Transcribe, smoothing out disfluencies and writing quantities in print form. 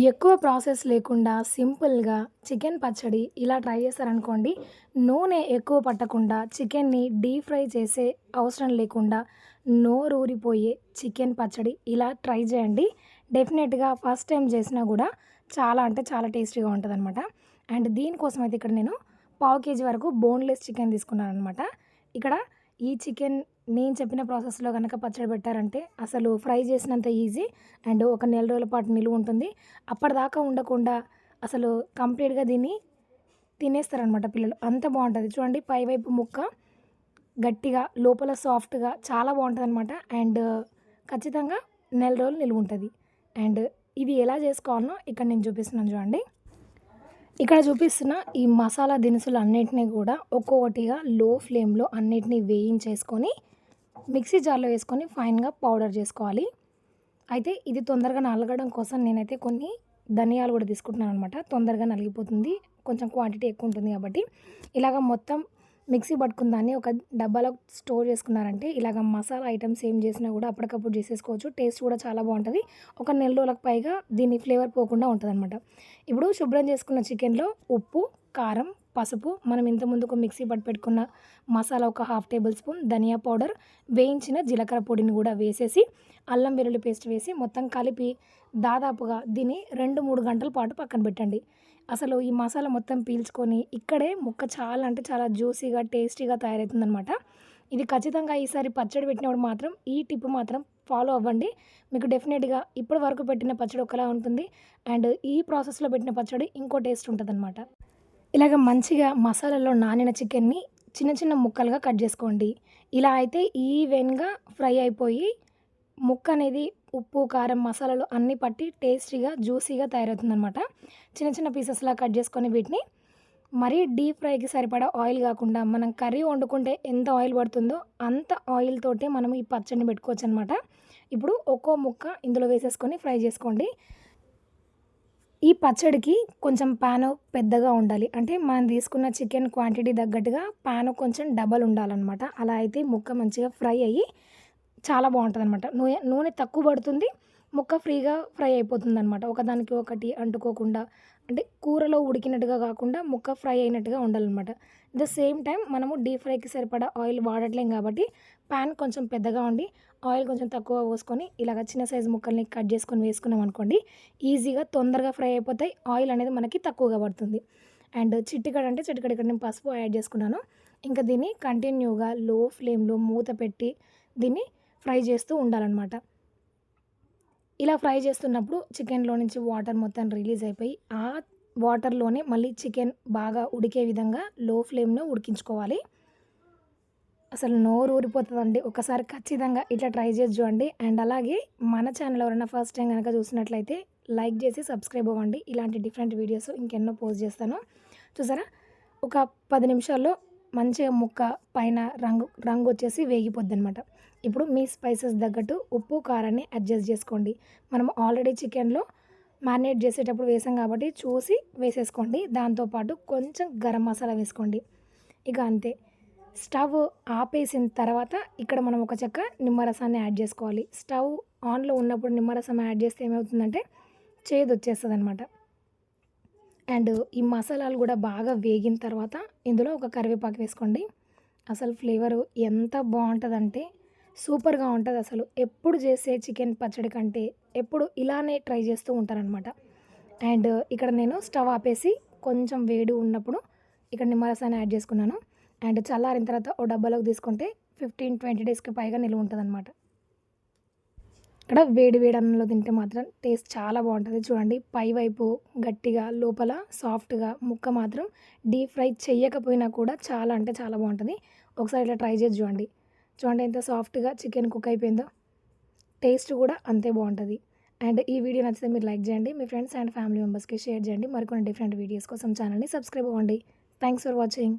ఎక్కువ ప్రాసెస్ లేకుండా సింపుల్‌గా చికెన్ పచ్చడి ఇలా ట్రై చేశారనుకోండి. నూనె ఎక్కువ పట్టకుండా చికెన్‌ని డీప్ ఫ్రై చేసే అవసరం లేకుండా నోరూరిపోయే చికెన్ పచ్చడి ఇలా ట్రై చేయండి. డెఫినెట్‌గా ఫస్ట్ టైమ్ చేసినా గూడా చాలా అంటే చాలా టేస్టీగా ఉంటదనమాట. అండ్ దీనికోసం అయితే ఇక్కడ నేను పావు కేజీ వరకు బోన్‌లెస్ చికెన్ తీసుకున్నాననమాట. ఇక్కడ ఈ చికెన్ నేను చెప్పిన ప్రాసెస్‌లో గనక పచ్చడి పెట్టారంటే అసలు ఫ్రై చేసినంత ఈజీ అండ్ ఒక నెల రోజుల పాటు నిలువుంటుంది. అప్పటిదాకా ఉండకుండా అసలు కంప్లీట్‌గా దీన్ని తినేస్తారనమాట పిల్లలు. అంత బావుంటది. చూడండి పైవైపు ముక్క గట్టిగా, లోపల సాఫ్ట్‌గా చాలా బావుంటదనమాట. అండ్ ఖచ్చితంగా నెల రోజులు నిలువుంటది. అండ్ ఇది ఎలా చేసుకోవాలనో ఇక్కడ నేను చూపిస్తున్నాను చూడండి. ఇక్కడ చూపిస్తున్న ఈ మసాలా దినుసులన్నిటిని గూడా ఒక్కొక్కటిగా లో ఫ్లేమ్‌లో అన్నిటిని వేయించేసుకొని మిక్సీ జార్‌లో వేసుకొని ఫైన్‌గా పౌడర్ చేసుకోవాలి. అయితే ఇది తొందరగా నలగడం కోసం నేనైతే కొన్ని ధనియాలు గూడా తీసుకుంటున్నాననమాట. తొందరగా నలిగిపోతుంది. కొంచెం క్వాంటిటీ ఎక్కువుంటుంది గాబట్టి. ఇలాగ మొత్తం మిక్సీ పట్టుకున్న దాన్ని ఒక డబ్బాలో స్టోర్ చేసుకున్నారంటే ఇలాగ మసాలా ఐటెమ్స్ ఏం చేసినా గూడా అప్పటికప్పుడు చేసేసుకోవచ్చు. టేస్ట్ కూడా చాలా బావుంటది. ఒక నెల రోజులకు పైగా దీని ఫ్లేవర్ పోకుండా ఉంటదనమాట. ఇప్పుడు శుభ్రం చేసుకున్న చికెన్‌లో ఉప్పు, కారం, పసుపు, మనం ఇంతకుముందు ఒక మిక్సీ పట్టి పెట్టుకున్న మసాలా ఒక హాఫ్ టేబుల్ స్పూన్, ధనియా పౌడర్, వేయించిన జీలకర్ర పొడిని గూడా వేసేసి, అల్లం వెల్లుల్లి పేస్ట్ వేసి మొత్తం కలిపి దాదాపుగా దీన్ని 2, 3 గంటల పాటు పక్కన పెట్టండి. అసలు ఈ మసాలా మొత్తం పీల్చుకొని ఇక్కడే ముక్క చాలా అంటే చాలా జ్యూసీగా, టేస్టీగా తయారవుతుందనమాట. ఇది ఖచ్చితంగా ఈసారి పచ్చడి పెట్టినప్పుడు మాత్రం ఈ టిప్ మాత్రం ఫాలో అవ్వండి. మీకు డెఫినెట్‌గా ఇప్పటి వరకు పెట్టిన పచ్చడి ఒకలా ఉంటుంది. అండ్ ఈ ప్రాసెస్‌లో పెట్టిన పచ్చడి ఇంకో టేస్ట్ ఉంటదనమాట. ఇలాగ మంచిగా మసాలాలో నానిన చికెన్‌ని చిన్న చిన్న ముక్కలుగా కట్ జేసుకోండి. ఇలా అయితే ఈవెన్‌గా ఫ్రై అయిపోయి ముక్కనేది ఉప్పు, కారం, మసాలాలు అన్నీ పట్టి టేస్టీగా, జ్యూసీగా తయారవుతుందనమాట. చిన్న చిన్న పీసెస్‌లా కట్ జేసుకొని వీటిని మరీ డీప్ ఫ్రైకి సరిపడా ఆయిల్ గాకుండా మనం కర్రీ వండుకుంటే ఎంత ఆయిల్ పడుతుందో అంత ఆయిల్ తోటే మనం ఈ పచ్చడిని పెట్టుకోవచ్చనమాట. ఇప్పుడు ఒక్కో ముక్క ఇందులో వేసేసుకొని ఫ్రై జేసుకోండి. ఈ పచ్చడికి కొంచెం పాను పెద్దగా ఉండాలి. అంటే మనం తీసుకున్న చికెన్ క్వాంటిటీ తగ్గట్టుగా పాను కొంచెం డబల్ ఉండాలనమాట. అలా అయితే ముక్క మంచిగా ఫ్రై అయ్యి చాలా బావుంటదనమాట. నూనె తక్కువ పడుతుంది. ముక్క ఫ్రీగా ఫ్రై అయిపోతుందనమాట. ఒకదానికి ఒకటి అంటుకోకుండా అంటే కూరలో ఉడికినట్టుగా కాకుండా ముక్క ఫ్రై అయినట్టుగా ఉండాలనమాట. ద సేమ్ టైమ్ మనము డీప్ ఫ్రైకి సరిపడా ఆయిల్ వాడట్లేం కాబట్టి పాన్ కొంచెం పెద్దగా ఉండి ఆయిల్ కొంచెం తక్కువ పోసుకొని ఇలాగ చిన్న సైజు ముక్కల్ని కట్ చేసుకొని వేసుకున్నామనుకోండి ఈజీగా తొందరగా ఫ్రై అయిపోతాయి. ఆయిల్ అనేది మనకి తక్కువగా పడుతుంది. అండ్ చిటికెడు అంటే చిటికెడు ఇక్కడ నేను పసుపు యాడ్ చేసుకున్నాను. ఇంకా దీన్ని కంటిన్యూగా లో ఫ్లేమ్‌లో మూత పెట్టి దీన్ని ఫ్రై చేస్తూ ఉండాలనమాట. ఇలా ఫ్రై చేస్తున్నప్పుడు చికెన్‌లో నుంచి వాటర్ మొత్తం రిలీజ్ అయిపోయి, ఆ వాటర్‌లోనే మళ్ళీ చికెన్ బాగా ఉడికే విధంగా లో ఫ్లేమ్‌లో ఉడికించుకోవాలి. అసలు నోరూరిపోతదండి. ఒకసారి ఖచ్చితంగా ఇట్లా ట్రై చేసి చూడండి. అండ్ అలాగే మన ఛానల్ ఎవరైనా ఫస్ట్ టైం గనక చూసినట్లయితే లైక్ చేసి సబ్స్క్రైబ్ అవ్వండి. ఇలాంటి డిఫరెంట్ వీడియోస్ ఇంకెన్నో పోస్ట్ చేస్తాను. చూసారా? ఒక 10 నిమిషాల్లో మంచిగా ముక్క పైన రంగొచ్చేసి వేగిపోద్దనమాట. ఇప్పుడు మీ స్పైసెస్ తగ్గట్టు ఉప్పు, కారాన్ని అడ్జస్ట్ చేసుకోండి. మనం ఆల్రెడీ చికెన్‌లో మ్యారినేట్ చేసేటప్పుడు వేసాం కాబట్టి చూసి వేసేసుకోండి. దాంతో పాటు కొంచెం గరం మసాలా వేసుకోండి. ఇక అంతే. స్టవ్ ఆపేసిన తర్వాత ఇక్కడ మనం ఒక చెక్క నిమ్మరసాన్ని యాడ్ చేసుకోవాలి. స్టవ్ ఆన్‌లో ఉన్నప్పుడు నిమ్మరసం యాడ్ చేస్తే ఏమవుతుందంటే చేదొచ్చేస్తదనమాట. అండ్ ఈ మసాలాలు గూడా బాగా వేగిన తర్వాత ఇందులో ఒక కరివేపాకు వేసుకోండి. అసలు ఫ్లేవరు ఎంత బావుంటదంటే సూపర్‌గా ఉంటదసలు. ఎప్పుడు చేసే చికెన్ పచ్చడి కంటే ఎప్పుడు ఇలానే ట్రై చేస్తూ ఉంటాననమాట. అండ్ ఇక్కడ నేను స్టవ్ ఆపేసి కొంచెం వేడి ఉన్నప్పుడు ఇక్కడ నిమ్మరసాన్ని యాడ్ చేసుకున్నాను. అండ్ చల్లారిన తర్వాత ఓ డబ్బాలోకి తీసుకుంటే 15, 20 డేస్‌కి పైగా నిలువుంటదనమాట. ఇక్కడ వేడి వేడి అన్నంలో తింటే మాత్రం టేస్ట్ చాలా బావుంటది. చూడండి పైవైపు గట్టిగా, లోపల సాఫ్ట్‌గా ముక్క మాత్రం డీప్ ఫ్రై చెయ్యకపోయినా కూడా చాలా అంటే చాలా బావుంటది. ఒకసారి ఇట్లా ట్రై చేసి చూడండి. చూడండి ఎంత సాఫ్ట్‌గా చికెన్ కుక్ అయిపోయిందో. టేస్ట్ కూడా అంతే బావుంటది. అండ్ ఈ వీడియో నచ్చితే మీరు లైక్ చేయండి. మీ ఫ్రెండ్స్ అండ్ ఫ్యామిలీ మెంబర్స్‌కి షేర్ చేయండి. మరికొన్ని డిఫరెంట్ వీడియోస్ కోసం ఛానల్‌ని సబ్స్క్రైబ్ అవ్వండి. Thanks for watching.